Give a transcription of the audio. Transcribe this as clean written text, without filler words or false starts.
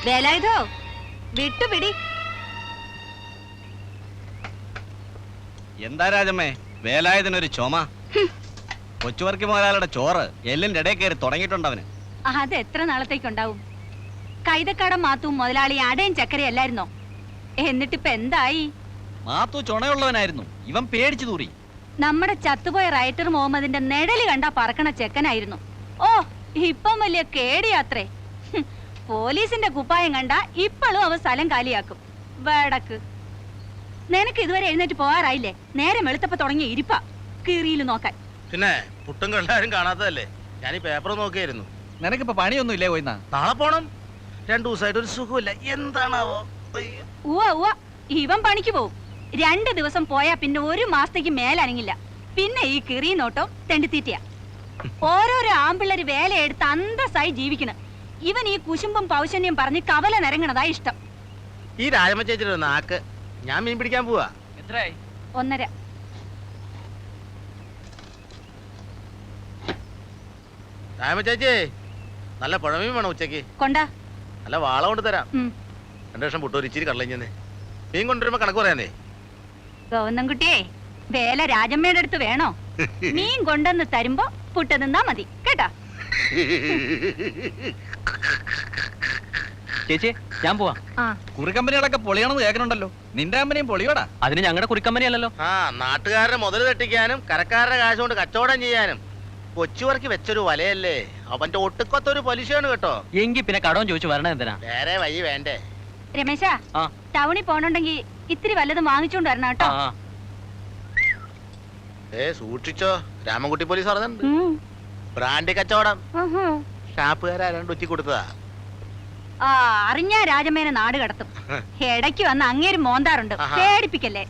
വേലായുധോ വിട്ടുപിടി. എന്താ രാജമ്മേ വേലായുധനൊരു ചുമ? കൊച്ചുവർക്കി മുതലാളിയുടെ ചോറ് എല്ലിന്റെ ഇടയിൽ കയറി തുടങ്ങിയിട്ടുണ്ടവന്. അത് എത്ര നാളത്തേക്കുണ്ടാവും? കൈതക്കാടൻ മാത്തും മുതലാളി അടയും ചക്കരയും അല്ലായിരുന്നോ? എന്നിട്ടിപ്പ എന്തായി? മാത്തു ചുണയുള്ളവനായിരുന്നു, ഇവൻ പേടിച്ചു തൂറി. നമ്മുടെ ചത്തുപോയ റൈറ്റർ മുഹമ്മദിന്റെ നിഴല് കണ്ടാ പറക്കണ ചെക്കനായിരുന്നു. ഓ, ഇപ്പം വലിയ കേടിയാത്രേ. പോലീസിന്റെ കുപ്പായം കണ്ട ഇപ്പോഴും അവ സ്ഥലം കാലിയാക്കും. വേടക്ക് നിനക്ക് ഇതുവരെ എഴുന്നേറ്റ് പോകാറായില്ലേ? നേരെ വെളുത്തപ്പ തുടങ്ങിയ ഇരിപ്പാ കീറിയിൽ നോക്കാൻ. പിന്നെ പുട്ടും കള്ളാരും കാണാത്തതല്ലേ, ഞാൻ ഈ പേപ്പർ നോക്കിയായിരുന്നു. നിനക്കിപ്പോ പണിയൊന്നും ഇല്ലേ പോയിന്നാ? നാളെ പോണം. 2 ദിവസമായിട്ട് ഒരു സുഖമില്ല, എന്താണാവോ? ഉവ്വ ഇവൻ പണിക്ക് പോവും. 2 ദിവസം പോയാ പിന്നെ 1 മാസത്തേക്ക് മേലനങ്ങില്ല. പിന്നെ ഈ കിറി നോട്ടോ തെണ്ടിത്തീറ്റയാ. ഓരോരോ ആമ്പിള്ളേര് വേലയെടുത്ത് അന്തസ്സായി ജീവിക്കണം. ഇവൻ ഈ കുശുമ്പും പൗശന്യം പറഞ്ഞ് കവല നിരങ്ങണതാ ഇഷ്ടം. ഈ രാജമ്മ ചേച്ചിയുടെ നാക്ക്. ഞാൻ മീൻ പിടിക്കാൻ പോവാ. എത്രയായി? 1.5. രാജമ്മ ചേച്ചി, നല്ല പുഴമീൻ വേണം ഉച്ചക്ക്. കൊണ്ടാ നല്ല വാള കൊണ്ട് തരാം. 2 ലക്ഷം പുട്ടോ ഇച്ചിരി കടലഞ്ഞേ. മീൻ കൊണ്ടുവരുമ്പോ കണക്ക് പറയാനേ. ഗോവന്നൻകുട്ടിയെ, വേല രാജമ്മയുടെ അടുത്ത് വേണോ? മീൻ കൊണ്ടെന്ന് തരുമ്പോ പുട്ട് നിന്നാ മതി കേട്ടാ. ചേച്ചി ഞാൻ പോവാ. കുറിക്കമ്പനികളൊക്കെ പൊളിയണമെന്ന് കേൾക്കണുണ്ടല്ലോ. നിന്റെ കമ്പനിയും പൊളിയോടാ. അതിന് ഞങ്ങളുടെ കുറിക്കമ്പനി അല്ലല്ലോ. നാട്ടുകാരുടെ മുതൽ തട്ടിക്കാനും കരക്കാരുടെ കാശ് കൊണ്ട് കച്ചവടം ചെയ്യാനും കൊച്ചുവർക്ക് വെച്ചൊരു വലയല്ലേ. അവന്റെ ഒട്ടുക്കൊത്തൊരു പലിശയാണ് കേട്ടോ. എങ്കിൽ പിന്നെ കടവും ചോദിച്ചു വരണ എന്തിനാ? വേറെ വഴി വേണ്ടേ? രമേശ, ടൗണിൽ പോണുണ്ടെങ്കി ഇത്തിരി വല്ലതും വാങ്ങിച്ചോണ്ട് വരണം കേട്ടോ. സൂക്ഷിച്ചോ, രാമൻകുട്ടി പോലീസ് പറഞ്ഞിട്ടുണ്ട്. ബ്രാൻഡ് കച്ചവടം. ഷാപ്പുകാരാണ്ട് ഉച്ചി കൊടുത്തതാ. അറിഞ്ഞ രാജമ്മേനെ നാട് കടത്തും. ഇടയ്ക്ക് വന്ന് അങ്ങേര് മോന്താറുണ്ട്. പേടിപ്പിക്കല്ലേ.